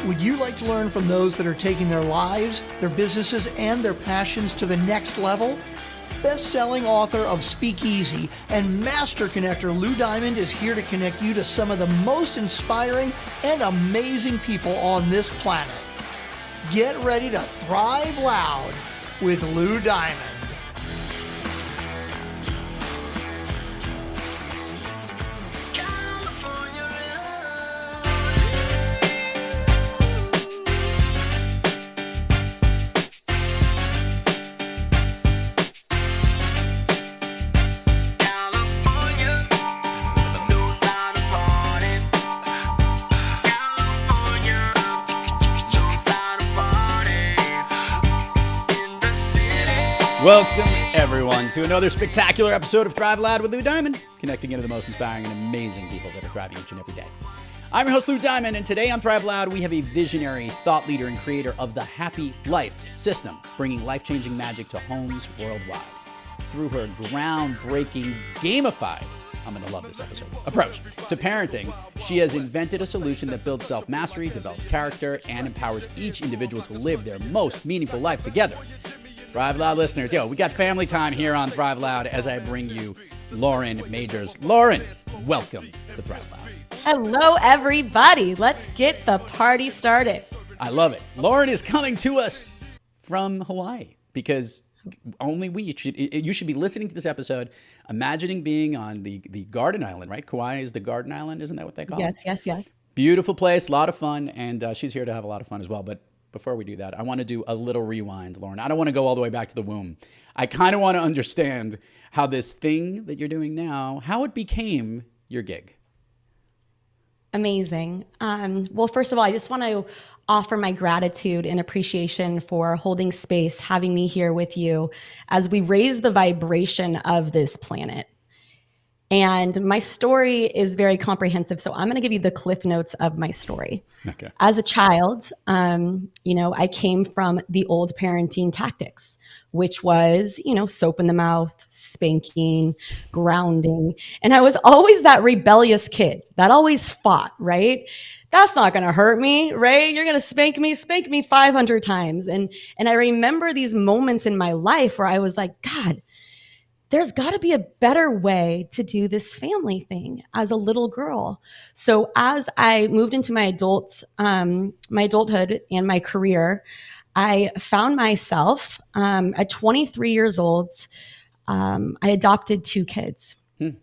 Would you like to learn from those that are taking their lives, their businesses, and their passions to the next level? Best-selling author of Speakeasy and master connector Lou Diamond is here to connect you to some of the most inspiring and amazing people on this planet. Get ready to thrive loud with Lou Diamond. Welcome, everyone, to another spectacular episode of Thrive Loud with Lou Diamond, connecting into the most inspiring and amazing people that are thriving each and every day. I'm your host, Lou Diamond, and today on Thrive Loud, we have a visionary, thought leader, and creator of the Happy Life system, bringing life-changing magic to homes worldwide. Through her groundbreaking, gamified, I'm going to love this episode, approach to parenting, she has invented a solution that builds self-mastery, develops character, and empowers each individual to live their most meaningful life together. Thrive Loud listeners, we got family time here on Thrive Loud as I bring you Lauren Majors. Lauren, welcome to Thrive Loud. Hello, everybody. Let's get the party started. I love it. Lauren is coming to us from Hawaii because only you should be listening to this episode, imagining being on the Garden Island, right? Kauai is the Garden Island. Isn't that what they call it? Yes. Beautiful place, a lot of fun, and she's here to have a lot of fun as well. But before we do that, I want to do a little rewind, Lauren. I don't want to go all the way back to the womb. I kind of want to understand how this thing that you're doing now, how it became your gig. Amazing. Well, first of all, I just want to offer my gratitude and appreciation for holding space, having me here with you as we raise the vibration of this planet. And my story is very comprehensive, so I'm going to give you the cliff notes of my story. Okay. As a child, I came from the old parenting tactics, which was, soap in the mouth, spanking, grounding. And I was always that rebellious kid that always fought, right? That's not going to hurt me, right? You're going to spank me 500 times. And I remember these moments in my life where I was like, God, there's got to be a better way to do this family thing as a little girl. So as I moved into my adulthood and my career, I found myself at 23 years old. I adopted 2 kids. 2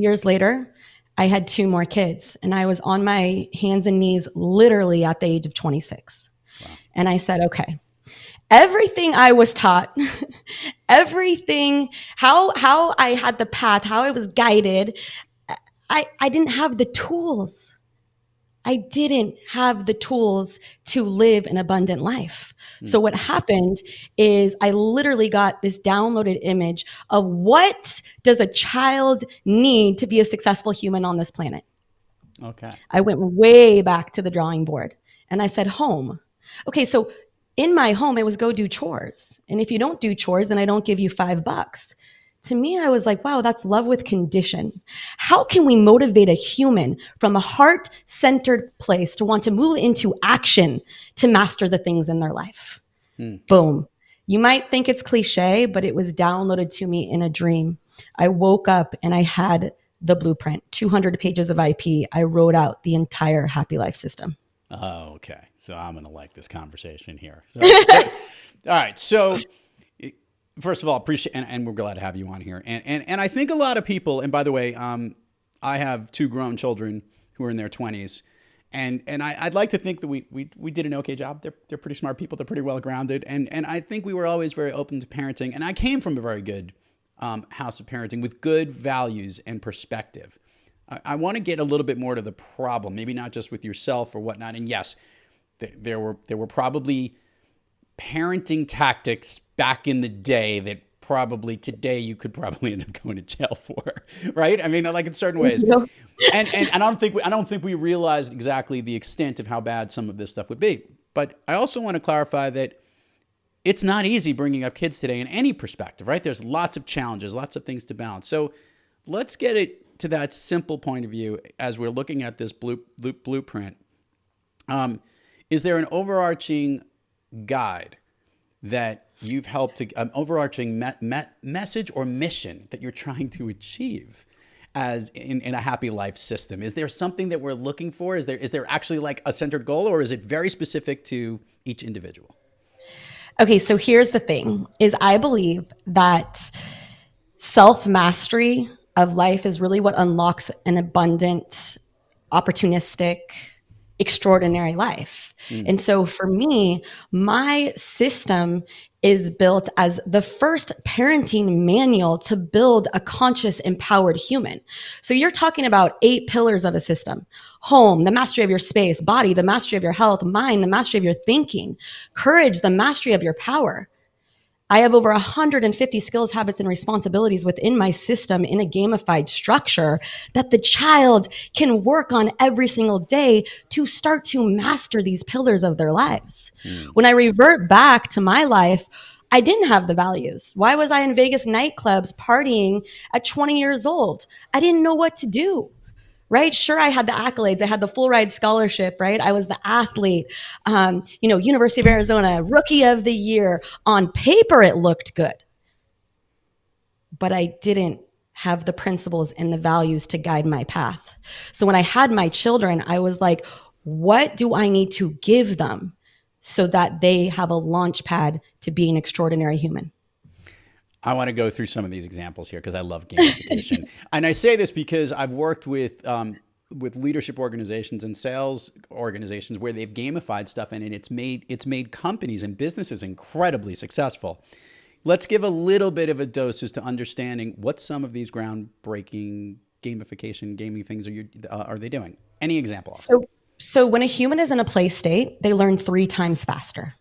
years later, I had 2 more kids, and I was on my hands and knees literally at the age of 26. Wow. And I said, okay. Everything I was taught, everything, how I had the path, how I was guided, I didn't have the tools. I didn't have the tools to live an abundant life. So what happened is I literally got this downloaded image of what does a child need to be a successful human on this planet. Okay. I went way back to the drawing board and I said, home. Okay, so in my home, it was go do chores. And if you don't do chores, then I don't give you $5. To me, I was like, wow, that's love with condition. How can we motivate a human from a heart-centered place to want to move into action to master the things in their life? Boom. You might think it's cliche, but it was downloaded to me in a dream. I woke up and I had the blueprint, 200 pages of IP. I wrote out the entire Happy Life system. Oh, okay. So I'm going to like this conversation here. All right. So first of all, appreciate, and we're glad to have you on here. And I think a lot of people, and by the way, I have 2 grown children who are in their 20s, and I'd like to think that we did an okay job. They're pretty smart people. They're pretty well grounded. And I think we were always very open to parenting. And I came from a very good house of parenting with good values and perspective. I want to get a little bit more to the problem, maybe not just with yourself or whatnot. And yes, there were probably parenting tactics back in the day that probably today you could probably end up going to jail for, right? I mean, like in certain ways. And I don't think we realized exactly the extent of how bad some of this stuff would be. But I also want to clarify that it's not easy bringing up kids today in any perspective, right? There's lots of challenges, lots of things to balance. So let's get it to that simple point of view as we're looking at this blueprint. Is there an overarching guide that you've helped to, an overarching message or mission that you're trying to achieve as in a happy life system? Is there something that we're looking for? Is there actually like a centered goal, or is it very specific to each individual? Okay, so here's the thing is I believe that self-mastery of life is really what unlocks an abundant, opportunistic, extraordinary life. And so for me, my system is built as the first parenting manual to build a conscious, empowered human. So you're talking about 8 pillars of a system: home, the mastery of your space; body, the mastery of your health; mind, the mastery of your thinking; courage, the mastery of your power. I have over 150 skills, habits, and responsibilities within my system in a gamified structure that the child can work on every single day to start to master these pillars of their lives. When I revert back to my life, I didn't have the values. Why was I in Vegas nightclubs partying at 20 years old? I didn't know what to do. Right? Sure, I had the accolades. I had the full ride scholarship, right? I was the athlete, University of Arizona, rookie of the year. On paper, it looked good. But I didn't have the principles and the values to guide my path. So when I had my children, I was like, what do I need to give them so that they have a launch pad to be an extraordinary human? I want to go through some of these examples here because I love gamification. And I say this because I've worked with leadership organizations and sales organizations where they've gamified stuff, and it's made companies and businesses incredibly successful. Let's give a little bit of a dose as to understanding what some of these groundbreaking gamification, gaming things are they doing. Any example? So when a human is in a play state, they learn 3 times faster.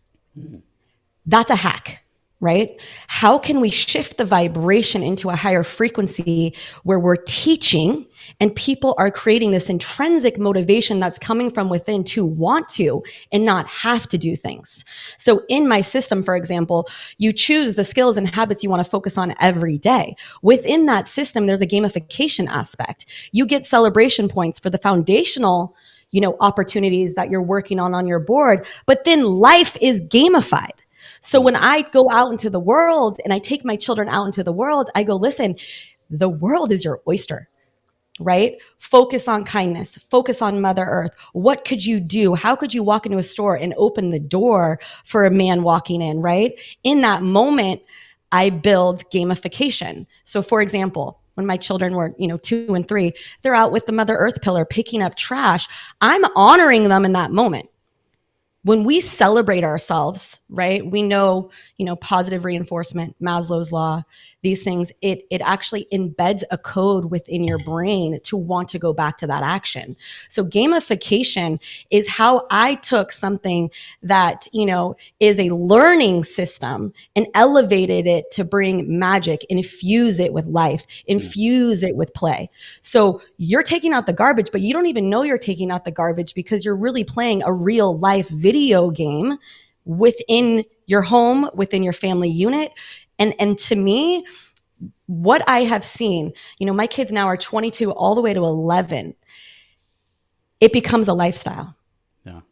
That's a hack. Right? How can we shift the vibration into a higher frequency where we're teaching and people are creating this intrinsic motivation that's coming from within to want to and not have to do things? So in my system, for example, you choose the skills and habits you want to focus on every day. Within that system, there's a gamification aspect. You get celebration points for the foundational opportunities that you're working on your board, but then life is gamified. So when I go out into the world and I take my children out into the world, I go, listen, the world is your oyster, right? Focus on kindness, focus on Mother Earth. What could you do? How could you walk into a store and open the door for a man walking in, right? In that moment, I build gamification. So for example, when my children were, 2 and 3, they're out with the Mother Earth pillar, picking up trash. I'm honoring them in that moment. When we celebrate ourselves, right, we know, positive reinforcement, Maslow's law, these things, it actually embeds a code within your brain to want to go back to that action. So gamification is how I took something that, is a learning system and elevated it to bring magic, infuse it with life, infuse it with play. So you're taking out the garbage, but you don't even know you're taking out the garbage because you're really playing a real life video game within your home, within your family unit. And to me, what I have seen, my kids now are 22 all the way to 11. It becomes a lifestyle. Yeah.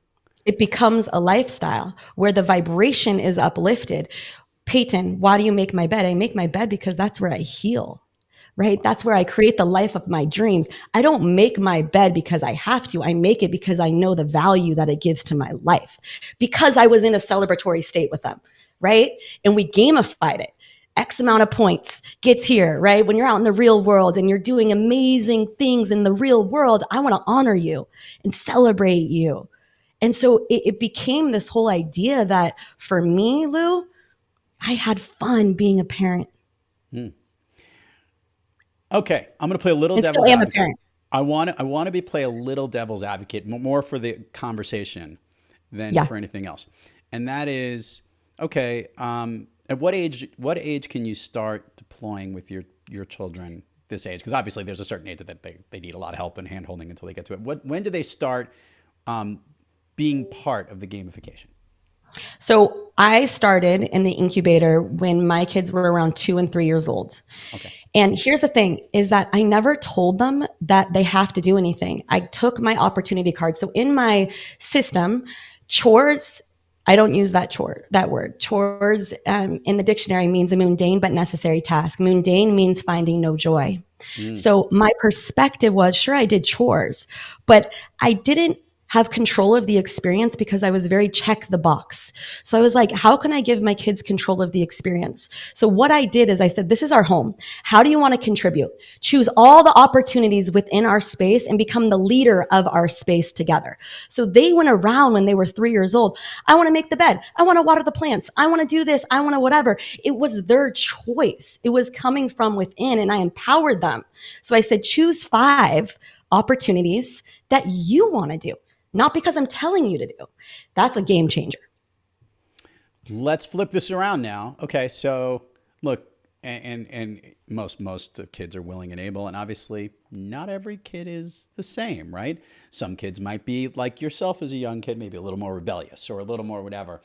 It becomes a lifestyle where the vibration is uplifted. Peyton, why do you make my bed? I make my bed because that's where I heal, right? That's where I create the life of my dreams. I don't make my bed because I have to. I make it because I know the value that it gives to my life, because I was in a celebratory state with them, right? And we gamified it. X amount of points gets here, right? When you're out in the real world and you're doing amazing things in the real world, I want to honor you and celebrate you. And so it became this whole idea that for me, Lou, I had fun being a parent. Okay, I'm going to play a little devil's still am a advocate. parent. I want to play a little devil's advocate, more for the conversation than for anything else. And that is, okay, at what age can you start deploying with your children this age? Because obviously there's a certain age that they need a lot of help and hand-holding until they get to it. When do they start being part of the gamification? So I started in the incubator when my kids were around 2 and 3 years old. Okay. And here's the thing is that I never told them that they have to do anything. I took my opportunity card. So in my system, Chores, I don't use that word. Chores in the dictionary means a mundane but necessary task. Mundane means finding no joy. So my perspective was, sure, I did chores, but I didn't have control of the experience because I was very check the box. So I was like, how can I give my kids control of the experience? So what I did is I said, this is our home. How do you want to contribute? Choose all the opportunities within our space and become the leader of our space together. So they went around when they were 3 years old. I want to make the bed. I want to water the plants. I want to do this. I want to whatever. It was their choice. It was coming from within, and I empowered them. So I said, choose 5 opportunities that you want to do. Not because I'm telling you to do. That's a game changer. Let's flip this around now. Okay, so look, and most kids are willing and able, and obviously not every kid is the same, right? Some kids might be like yourself as a young kid, maybe a little more rebellious or a little more whatever.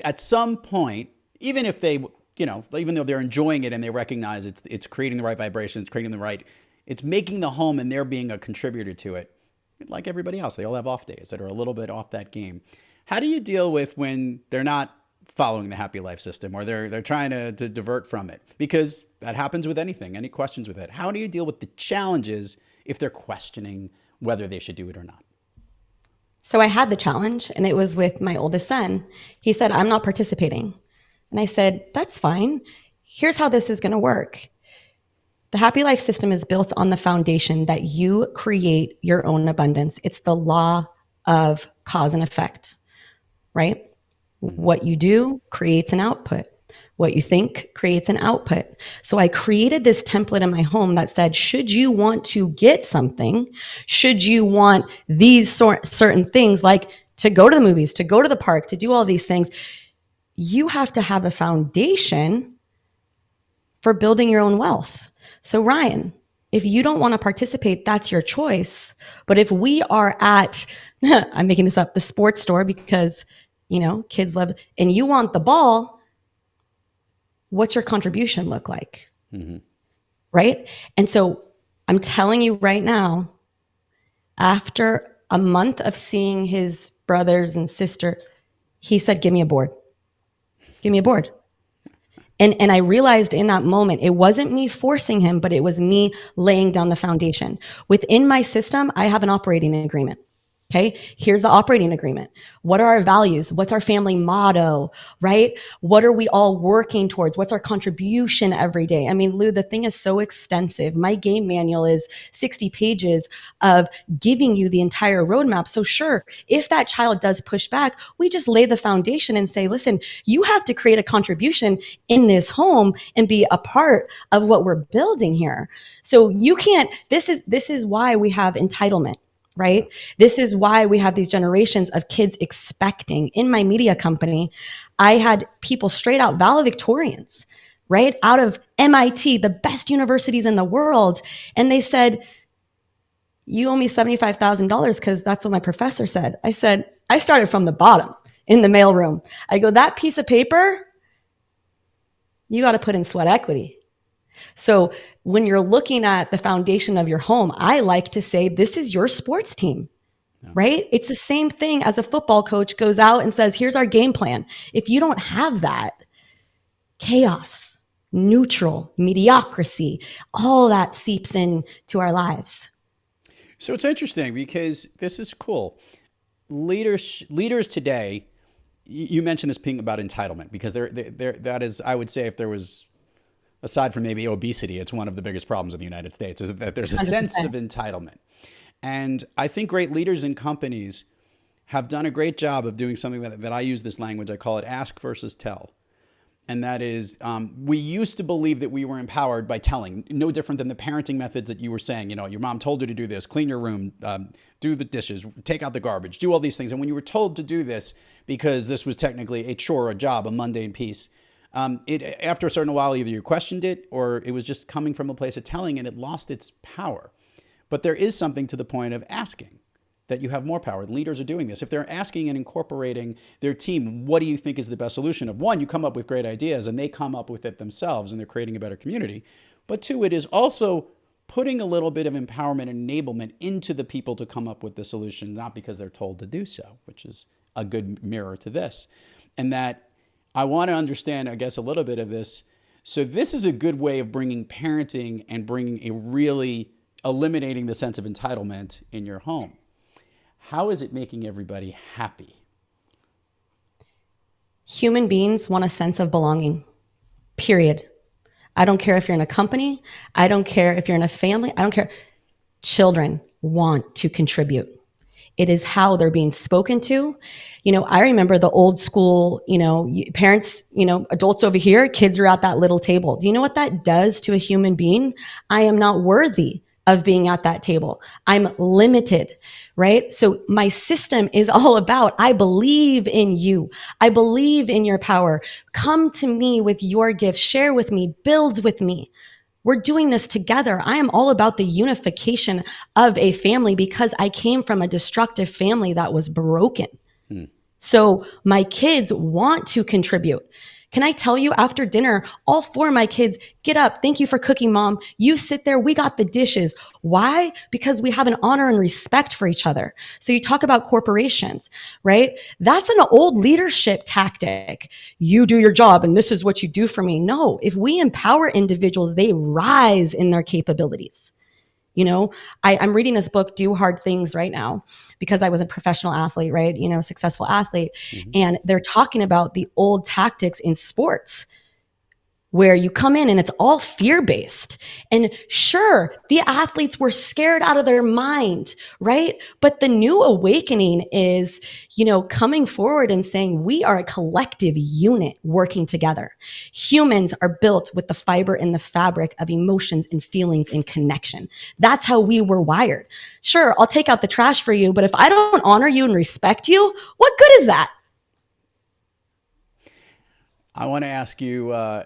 At some point, even if they, even though they're enjoying it and they recognize it's creating the right vibrations, it's making the home, and they're being a contributor to it. Like everybody else, they all have off days that are a little bit off that game. How do you deal with when they're not following the happy life system, or they're trying to divert from it? Because that happens with anything. Any questions with it? How do you deal with the challenges if they're questioning whether they should do it or not? So I had the challenge, and it was with my oldest son. He said, I'm not participating. And I said, that's fine. Here's how this is going to work. The happy life system is built on the foundation that you create your own abundance. It's the law of cause and effect, right? What you do creates an output. What you think creates an output. So I created this template in my home that said, should you want to get something, should you want these certain things, like to go to the movies, to go to the park, to do all these things, you have to have a foundation for building your own wealth. So Ryan, if you don't want to participate, that's your choice. But if we are at, I'm making this up, the sports store because, kids love, and you want the ball, what's your contribution look like? Mm-hmm. Right? And so I'm telling you right now, after a month of seeing his brothers and sister, he said, give me a board. Give me a board. And I realized in that moment, it wasn't me forcing him, but it was me laying down the foundation. Within my system, I have an operating agreement. Okay, here's the operating agreement. What are our values? What's our family motto, right? What are we all working towards? What's our contribution every day? I mean, Lou, the thing is so extensive. My game manual is 60 pages of giving you the entire roadmap. So sure, if that child does push back, we just lay the foundation and say, listen, you have to create a contribution in this home and be a part of what we're building here. So you can't, this is why we have entitlement. Right? This is why we have these generations of kids expecting. In my media company, I had people straight out valedictorians, right? Out of MIT, the best universities in the world. And they said, you owe me $75,000 because that's what my professor said. I said, I started from the bottom in the mailroom. I go, that piece of paper, you got to put in sweat equity. So when you're looking at the foundation of your home, I like to say, this is your sports team, right? It's the same thing as a football coach goes out and says, here's our game plan. If you don't have that, chaos, neutral, mediocrity, all that seeps into our lives. So it's interesting because this is cool. Leaders today, you mentioned this being about entitlement because that is, I would say, if there was, aside from maybe obesity, it's one of the biggest problems in the United States, is that there's a 100%. Sense of entitlement. And I think great leaders in companies have done a great job of doing something that I use this language, I call it ask versus tell. And that is, we used to believe that we were empowered by telling, no different than the parenting methods that you were saying, your mom told you to do this, clean your room, do the dishes, take out the garbage, do all these things. And when you were told to do this, because this was technically a chore, a job, a mundane piece, after a certain while, either you questioned it or it was just coming from a place of telling and it lost its power. But there is something to the point of asking that you have more power. Leaders are doing this. If they're asking and incorporating their team, what do you think is the best solution? Of one, you come up with great ideas and they come up with it themselves and they're creating a better community. But two, it is also putting a little bit of empowerment and enablement into the people to come up with the solution, not because they're told to do so, which is a good mirror to this. And that I want to understand, I guess, a little bit of this. So this is a good way of bringing parenting and bringing a really eliminating the sense of entitlement in your home. How is it making everybody happy? Human beings want a sense of belonging, period. I don't care if you're in a company. I don't care if you're in a family. I don't care. Children want to contribute. It is how they're being spoken to. I remember the old school, parents, adults over here, kids are at that little table. Do you know what that does to a human being? I am not worthy of being at that table. I'm limited, right? So my system is all about, I believe in you. I believe in your power. Come to me with your gifts, share with me, build with me. We're doing this together. I am all about the unification of a family because I came from a destructive family that was broken. So my kids want to contribute. Can I tell you, after dinner, all 4 of my kids get up. Thank you for cooking, Mom. You sit there. We got the dishes. Why? Because we have an honor and respect for each other. So you talk about corporations, right? That's an old leadership tactic. You do your job and this is what you do for me. No, if we empower individuals, they rise in their capabilities. I'm reading this book, Do Hard Things, right now, because I was a professional athlete, right? Successful athlete. Mm-hmm. And they're talking about the old tactics in sports where you come in and it's all fear-based. And sure, the athletes were scared out of their mind, right? But the new awakening is, coming forward and saying we are a collective unit working together. Humans are built with the fiber and the fabric of emotions and feelings and connection. That's how we were wired. Sure, I'll take out the trash for you, but if I don't honor you and respect you, what good is that? I want to ask you a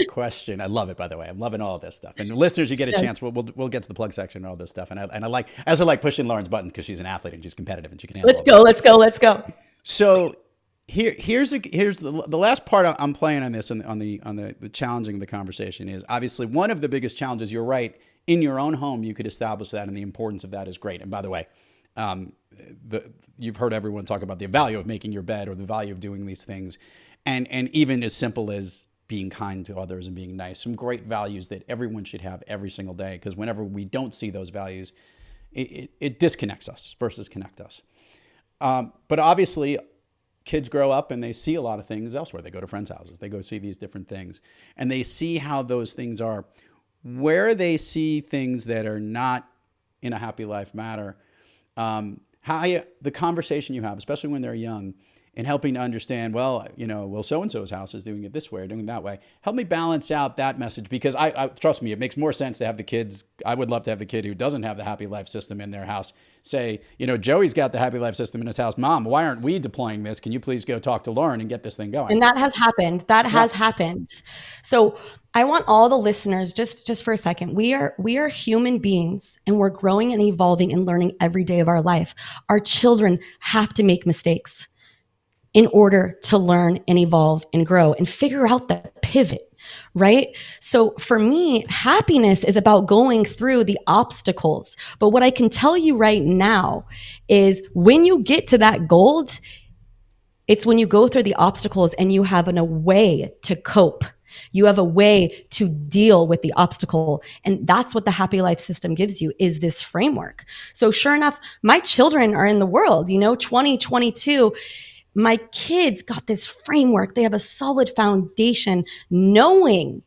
question. I love it, by the way. I'm loving all of this stuff. And the listeners, you get a chance. We'll get to the plug section and all this stuff. And I like pushing Lauren's button because she's an athlete and she's competitive and she can handle it. Let's go. So here's the last part I'm playing on this on the challenging the conversation is obviously one of the biggest challenges. You're right. In your own home, you could establish that, and the importance of that is great. And by the way, you've heard everyone talk about the value of making your bed or the value of doing these things. And even as simple as being kind to others and being nice, some great values that everyone should have every single day. Because whenever we don't see those values, it disconnects us versus connect us. But obviously, kids grow up and they see a lot of things elsewhere. They go to friends' houses. They go see these different things. And they see how those things are. Where they see things that are not in a happy life matter, the conversation you have, especially when they're young, and helping to understand, so-and-so's house is doing it this way or doing it that way. Help me balance out that message because I trust me, it makes more sense to have the kids. I would love to have the kid who doesn't have the happy life system in their house say, Joey's got the happy life system in his house. Mom, why aren't we deploying this? Can you please go talk to Lauren and get this thing going? And that has happened. Has happened. So I want all the listeners, just for a second, we are human beings and we're growing and evolving and learning every day of our life. Our children have to make mistakes in order to learn and evolve and grow and figure out the pivot, right? So for me, happiness is about going through the obstacles. But what I can tell you right now is when you get to that gold, it's when you go through the obstacles and you have a way to cope. You have a way to deal with the obstacle. And that's what the happy life system gives you is this framework. So sure enough, my children are in the world, 2022. My kids got this framework. They have a solid foundation, knowing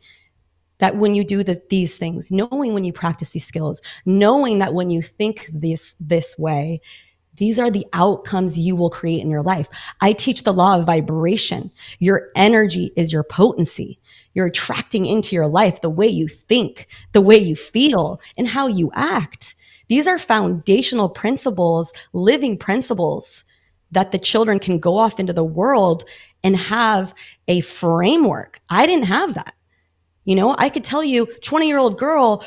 that when you do these things, knowing when you practice these skills, knowing that when you think this way, these are the outcomes you will create in your life. I teach the law of vibration. Your energy is your potency. You're attracting into your life the way you think, the way you feel, and how you act. These are foundational principles, living principles that the children can go off into the world and have a framework. I didn't have that. I could tell you 20-year-old girl,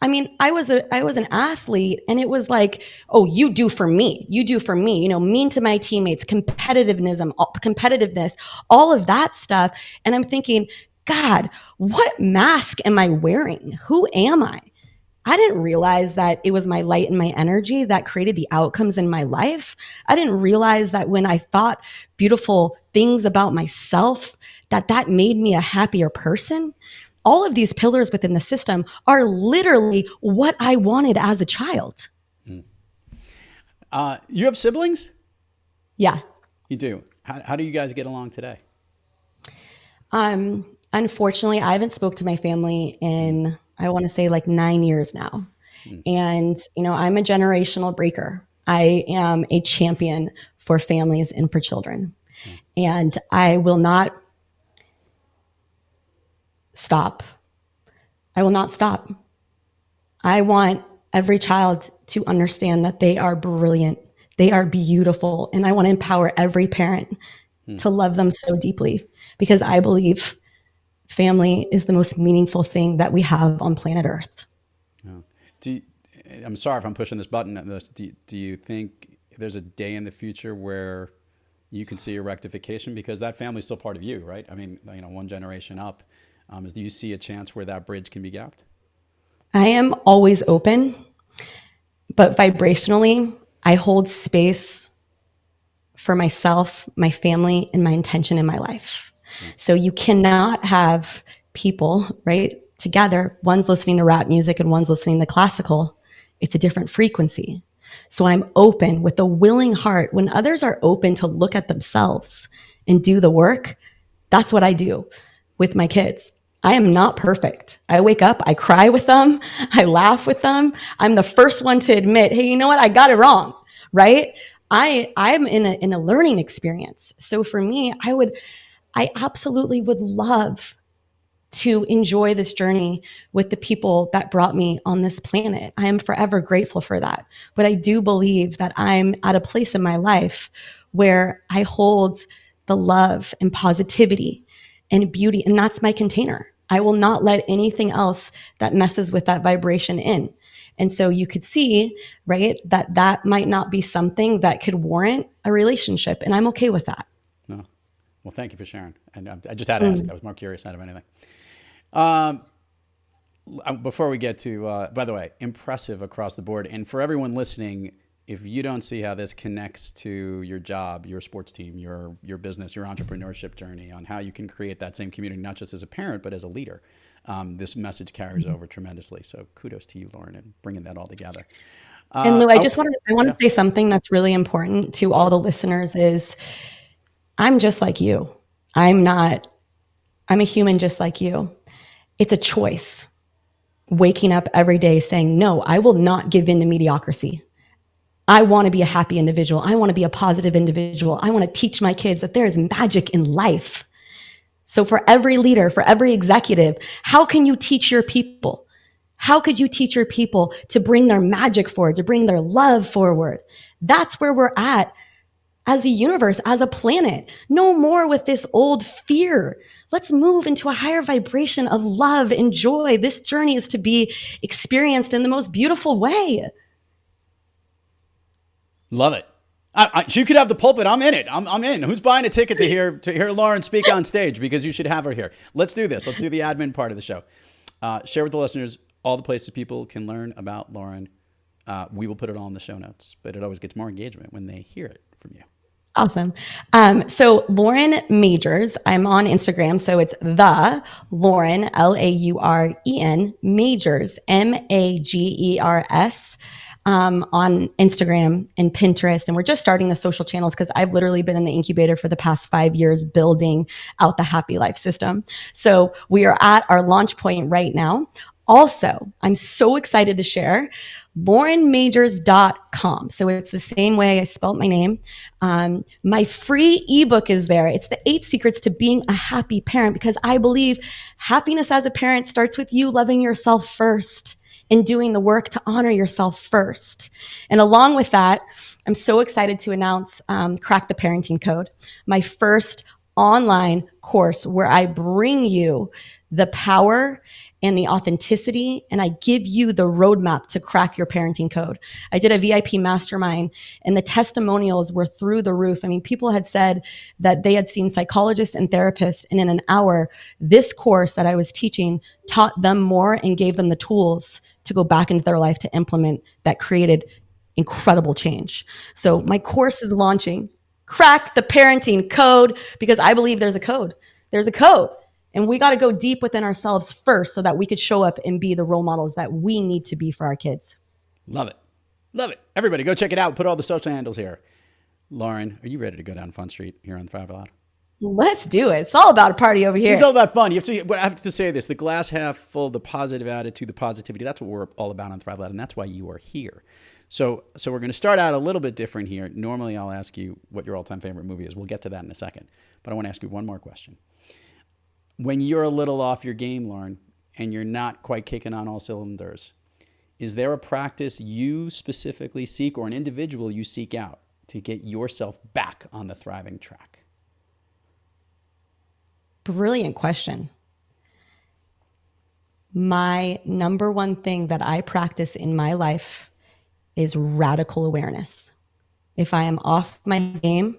I was an athlete and it was like, oh, you do for me, mean to my teammates, competitiveness, all of that stuff. And I'm thinking, God, what mask am I wearing? Who am I? I didn't realize that it was my light and my energy that created the outcomes in my life. I didn't realize that when I thought beautiful things about myself, that made me a happier person. All of these pillars within the system are literally what I wanted as a child. You have siblings? Yeah. You do. How do you guys get along today? Unfortunately, I haven't spoke to my family in, I want to say like 9 years now. And, I'm a generational breaker. I am a champion for families and for children. And I will not stop. I will not stop. I want every child to understand that they are brilliant. They are beautiful. And I want to empower every parent to love them so deeply, because I believe family is the most meaningful thing that we have on planet Earth. I'm sorry if I'm pushing this button. Do you think there's a day in the future where you can see a rectification? Because that family's still part of you, right? I mean, one generation up. Do you see a chance where that bridge can be gapped? I am always open, but vibrationally, I hold space for myself, my family, and my intention in my life. So you cannot have people, right, together. One's listening to rap music and one's listening to classical. It's a different frequency. So I'm open with a willing heart. When others are open to look at themselves and do the work, that's what I do with my kids. I am not perfect. I wake up, I cry with them, I laugh with them. I'm the first one to admit, hey, you know what? I got it wrong, right? I'm in a learning experience. So for me, I absolutely would love to enjoy this journey with the people that brought me on this planet. I am forever grateful for that. But I do believe that I'm at a place in my life where I hold the love and positivity and beauty, and that's my container. I will not let anything else that messes with that vibration in. And so you could see, right, that might not be something that could warrant a relationship. And I'm okay with that. No. Well, thank you for sharing. And I just had to ask. I was more curious out of anything. Before we get to, by the way, impressive across the board. And for everyone listening, if you don't see how this connects to your job, your sports team, your business, your entrepreneurship journey, on how you can create that same community, not just as a parent, but as a leader, this message carries over tremendously. So kudos to you, Lauren, and bringing that all together. And Lou, I want to say something that's really important to all the listeners is I'm just like you. I'm a human just like you. It's a choice. Waking up every day saying, no, I will not give in to mediocrity. I want to be a happy individual. I want to be a positive individual. I want to teach my kids that there is magic in life. So for every leader, for every executive, how can you teach your people? How could you teach your people to bring their magic forward, to bring their love forward? That's where we're at as a universe, as a planet. No more with this old fear. Let's move into a higher vibration of love and joy. This journey is to be experienced in the most beautiful way. Love it. She could have the pulpit. I'm in it. I'm in. Who's buying a ticket to hear Lauren speak on stage? Because you should have her here. Let's do this. Let's do the admin part of the show. Share with the listeners all the places people can learn about Lauren. We will put it all in the show notes, but it always gets more engagement when they hear it from you. Awesome. So Lauren Magers, I'm on Instagram. So it's the Lauren, Lauren, Magers, Magers, on Instagram and Pinterest. And we're just starting the social channels because I've literally been in the incubator for the past 5 years building out the happy life system. So we are at our launch point right now. Also, I'm so excited to share laurenmagers.com. So it's the same way I spelled my name. My free ebook is there. It's the 8 secrets to being a happy parent, because I believe happiness as a parent starts with you loving yourself first and doing the work to honor yourself first. And along with that, I'm so excited to announce Crack the Parenting Code, my first online course where I bring you the power and the authenticity, and I give you the roadmap to crack your parenting code. I did a VIP mastermind, and the testimonials were through the roof. I mean, people had said that they had seen psychologists and therapists, and in an hour, this course that I was teaching taught them more and gave them the tools to go back into their life to implement that created incredible change. So my course is launching. Crack the parenting code, because I believe there's a code. There's a code. And we got to go deep within ourselves first so that we could show up and be the role models that we need to be for our kids. Love it. Love it. Everybody go check it out. Put all the social handles here. Lauren, are you ready to go down Fun Street here on Thrive Loud? Let's do it. It's all about a party over here. It's all about fun. I have to say this, the glass half full, the positive attitude, the positivity, that's what we're all about on Thrive Loud, and that's why you are here. So we're going to start out a little bit different here. Normally, I'll ask you what your all-time favorite movie is. We'll get to that in a second. But I want to ask you one more question. When you're a little off your game, Lauren, and you're not quite kicking on all cylinders, is there a practice you specifically seek or an individual you seek out to get yourself back on the thriving track? Brilliant question. My number one thing that I practice in my life is radical awareness. If I am off my game,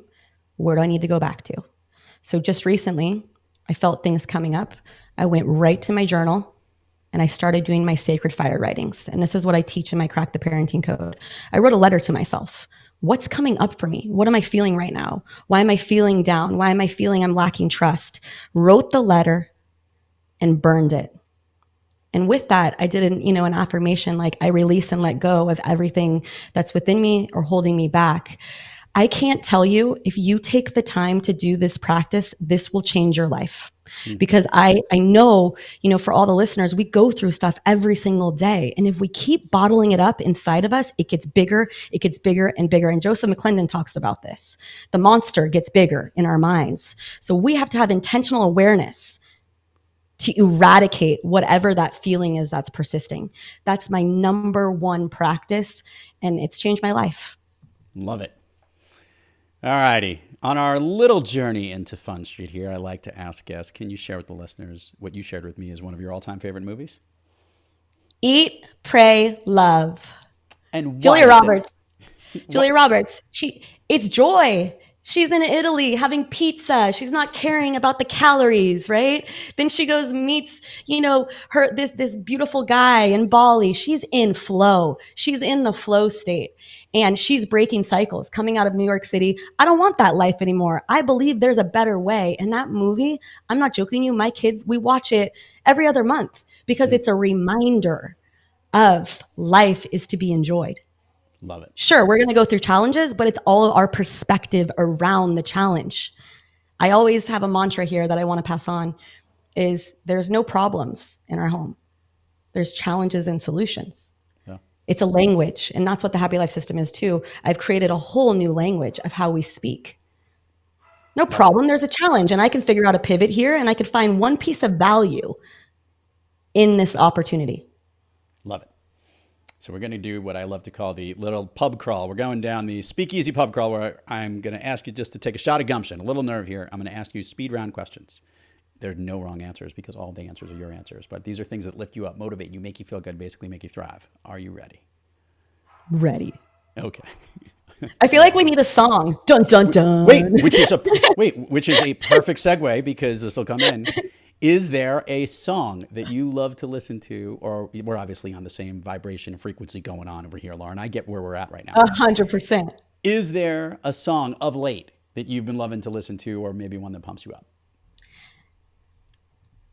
where do I need to go back to? So just recently, I felt things coming up. I went right to my journal and I started doing my sacred fire writings. And this is what I teach in my Crack the Parenting Code. I wrote a letter to myself. What's coming up for me? What am I feeling right now? Why am I feeling down? Why am I feeling I'm lacking trust? Wrote the letter and burned it. And with that, I did an affirmation, like I release and let go of everything that's within me or holding me back. I can't tell you, if you take the time to do this practice, this will change your life. Because I know, for all the listeners, we go through stuff every single day. And if we keep bottling it up inside of us, it gets bigger and bigger. And Joseph McClendon talks about this. The monster gets bigger in our minds. So we have to have intentional awareness to eradicate whatever that feeling is that's persisting. That's my number one practice, and it's changed my life. Love it. All righty. On our little journey into Fun Street here, I like to ask guests, can you share with the listeners what you shared with me as one of your all-time favorite movies? Eat, Pray, Love. And Julia Roberts. Julia Roberts. It's joy. She's in Italy having pizza. She's not caring about the calories, right? Then she goes meets, this beautiful guy in Bali. She's in flow. She's in the flow state. And she's breaking cycles, coming out of New York City. I don't want that life anymore. I believe there's a better way. And that movie, I'm not joking you, my kids, we watch it every other month because it's a reminder of life is to be enjoyed. Love it. Sure, we're going to go through challenges, but it's all our perspective around the challenge. I always have a mantra here that I want to pass on is there's no problems in our home. There's challenges and solutions. Yeah. It's a language, and that's what the Happy Life System is too. I've created a whole new language of how we speak. No problem, there's a challenge, and I can figure out a pivot here, and I could find one piece of value in this opportunity. Love it. So we're going to do what I love to call the little pub crawl. We're going down the speakeasy pub crawl where I'm going to ask you just to take a shot of gumption, a little nerve here. I'm going to ask you speed round questions. There's no wrong answers because all the answers are your answers. But these are things that lift you up, motivate you, make you feel good, basically make you thrive. Are you ready? Ready. Okay. I feel like we need a song. Dun, dun, dun. Which is a perfect segue because this will come in. Is there a song that you love to listen to, or we're obviously on the same vibration and frequency going on over here, Lauren. I get where we're at right now. 100%. Is there a song of late that you've been loving to listen to, or maybe one that pumps you up?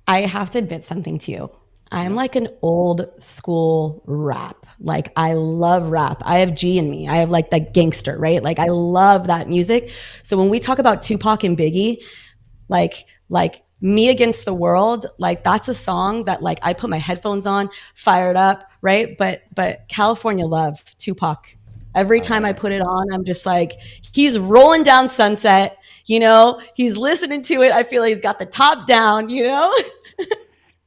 I have to admit something to you. I'm like an old school rap. Like I love rap. I have G in me. I have like that gangster, right? Like I love that music. So when we talk about Tupac and Biggie, like Me Against the World, like that's a song that like I put my headphones on, fired up, right? But California Love, Tupac. Every time I put it on, I'm just like, he's rolling down Sunset, he's listening to it. I feel like he's got the top down,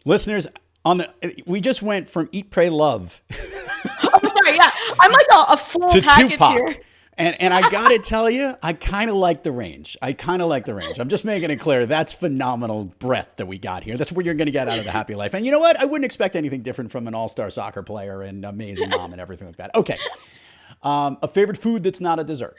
Listeners, we just went from Eat, Pray, Love. I'm sorry, yeah. I'm like a full to package Tupac. here. And I got to tell you, I kind of like the range. I'm just making it clear. That's phenomenal breadth that we got here. That's what you're going to get out of the happy life. And you know what? I wouldn't expect anything different from an all-star soccer player and amazing mom and everything like that. Okay. A favorite food that's not a dessert.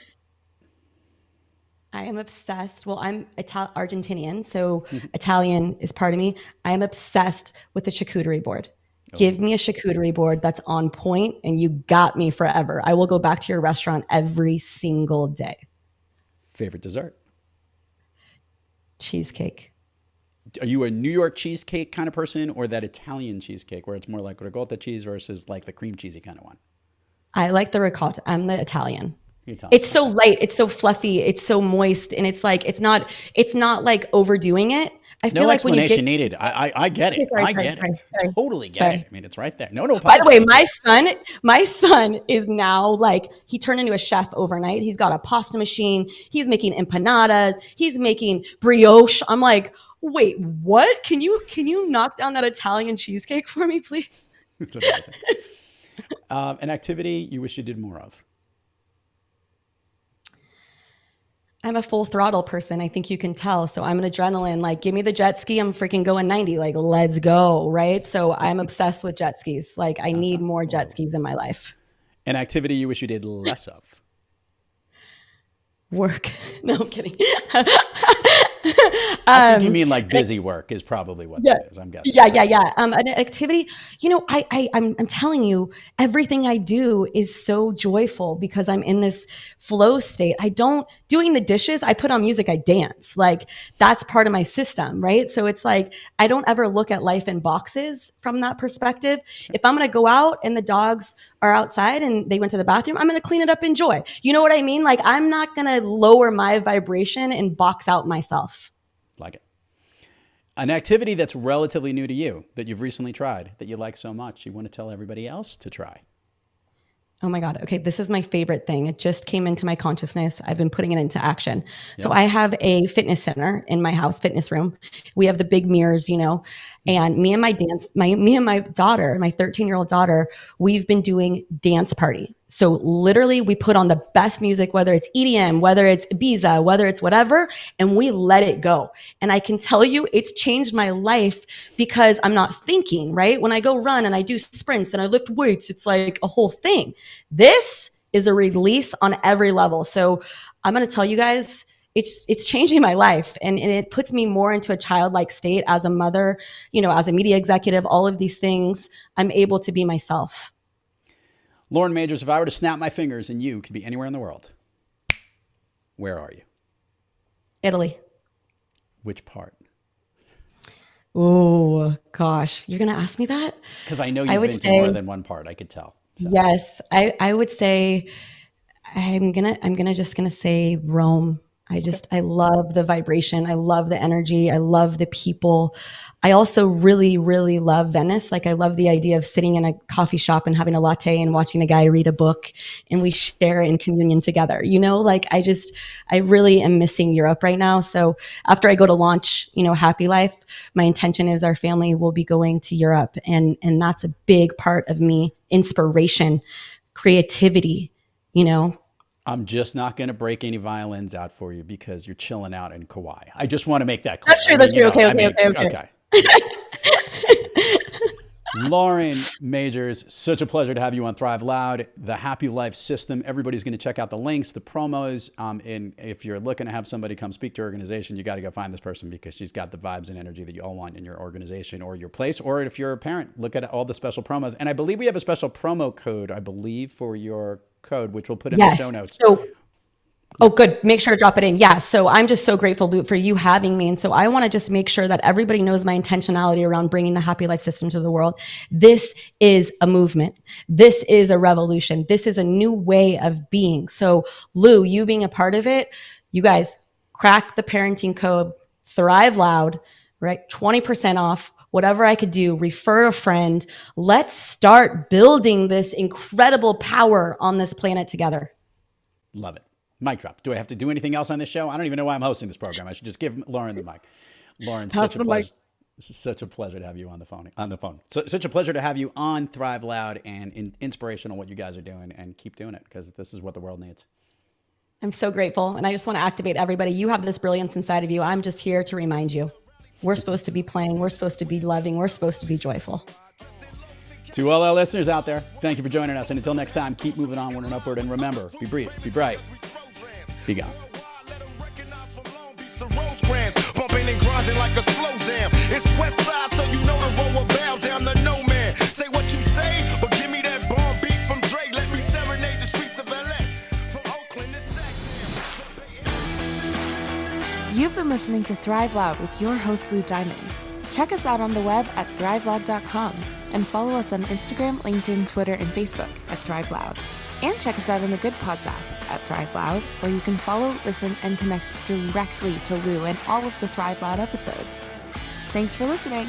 I am obsessed. Well, I'm Argentinian, so Italian is part of me. I am obsessed with the charcuterie board. Give me a charcuterie board that's on point, and you got me forever. I will go back to your restaurant every single day. Favorite dessert. Cheesecake. Are you a New York cheesecake kind of person or that Italian cheesecake where it's more like ricotta cheese versus like the cream cheesy kind of one? I like the ricotta. I'm the Italian. Italian. It's so light, it's so fluffy, it's so moist, and it's like it's not like overdoing it. I feel No like when you explanation get needed. I get it. Sorry, I get it. sorry. Totally get Sorry. it. I mean, it's right there. No By the way, apologies. my son is now like he turned into a chef overnight. He's got a pasta machine. He's making empanadas. He's making brioche. I'm like, wait, what? Can you knock down that Italian cheesecake for me, please? It's amazing. An activity you wish you did more of. I'm a full throttle person. I think you can tell. So I'm an adrenaline. Like, give me the jet ski. I'm freaking going 90. Like, let's go. Right. So I'm obsessed with jet skis. Like, I need more jet skis in my life. An activity you wish you did less of. Work. No, I'm kidding. I think you mean like busy work is probably what that is. I'm guessing. Yeah. An activity, I'm telling you, everything I do is so joyful because I'm in this flow state. Doing the dishes, I put on music, I dance. Like that's part of my system, right? So it's like, I don't ever look at life in boxes from that perspective. If I'm going to go out and the dogs are outside and they went to the bathroom, I'm going to clean it up in joy. You know what I mean? Like I'm not going to lower my vibration and box out myself. Like it. An activity that's relatively new to you that you've recently tried that you like so much you want to tell everybody else to try. Oh my God. Okay. This is my favorite thing. It just came into my consciousness. I've been putting it into action. So I have a fitness center in my house, fitness room. We have the big mirrors, and me and my daughter, my 13-year-old daughter, we've been doing dance party. So literally we put on the best music, whether it's EDM, whether it's Ibiza, whether it's whatever, and we let it go. And I can tell you it's changed my life because I'm not thinking, right? When I go run and I do sprints and I lift weights, it's like a whole thing. This is a release on every level. So I'm going to tell you guys, it's changing my life and it puts me more into a childlike state as a mother, as a media executive, all of these things, I'm able to be myself. Lauren Majors, if I were to snap my fingers and you could be anywhere in the world, where are you? Italy. Which part? Oh gosh, you're gonna ask me that? Because I know you've been to more than one part. I could tell. So. Yes, I would say I'm just gonna say Rome. I love the vibration. I love the energy. I love the people. I also really, really love Venice. Like I love the idea of sitting in a coffee shop and having a latte and watching a guy read a book and we share in communion together. I really am missing Europe right now. So after I go to launch, Happy Life, my intention is our family will be going to Europe. And that's a big part of me, inspiration, creativity, I'm just not going to break any violins out for you because you're chilling out in Kauai. I just want to make that clear. That's true. Okay. Lauren Majors, such a pleasure to have you on Thrive Loud, the Happy Life System. Everybody's going to check out the links, the promos. And if you're looking to have somebody come speak to your organization, you got to go find this person because she's got the vibes and energy that you all want in your organization or your place. Or if you're a parent, look at all the special promos. And I believe we have a special promo code, for your code, which we'll put in the show notes. Oh, good. Make sure to drop it in. Yeah. So I'm just so grateful, Luke, for you having me. And so I want to just make sure that everybody knows my intentionality around bringing the Happy Life System to the world. This is a movement. This is a revolution. This is a new way of being. So Lou, you being a part of it, you guys crack the parenting code, Thrive Loud, right? 20% off. Whatever I could do, refer a friend. Let's start building this incredible power on this planet together. Love it. Mic drop. Do I have to do anything else on this show? I don't even know why I'm hosting this program. I should just give Lauren the mic. Lauren, such a pleasure. This is such a pleasure to have you on the phone. Such a pleasure to have you on Thrive Loud and inspirational what you guys are doing and keep doing it because this is what the world needs. I'm so grateful. And I just want to activate everybody. You have this brilliance inside of you. I'm just here to remind you. We're supposed to be playing. We're supposed to be loving. We're supposed to be joyful. To all our listeners out there, thank you for joining us. And until next time, keep moving onward and upward. And remember, be brief, be bright, be gone. Bumping and grinding like a slow jam. It's West Side, so you know the road will bow down to no man. Say what you say, but give me that bomb beat from Dre. Let me serenade the streets of LA. From Oakland to Sac. You've been listening to Thrive Loud with your host, Lou Diamond. Check us out on the web at thriveloud.com and follow us on Instagram, LinkedIn, Twitter, and Facebook at Thrive Loud. And check us out on the Good Pods app at Thrive Loud, where you can follow, listen, and connect directly to Lou and all of the Thrive Loud episodes. Thanks for listening.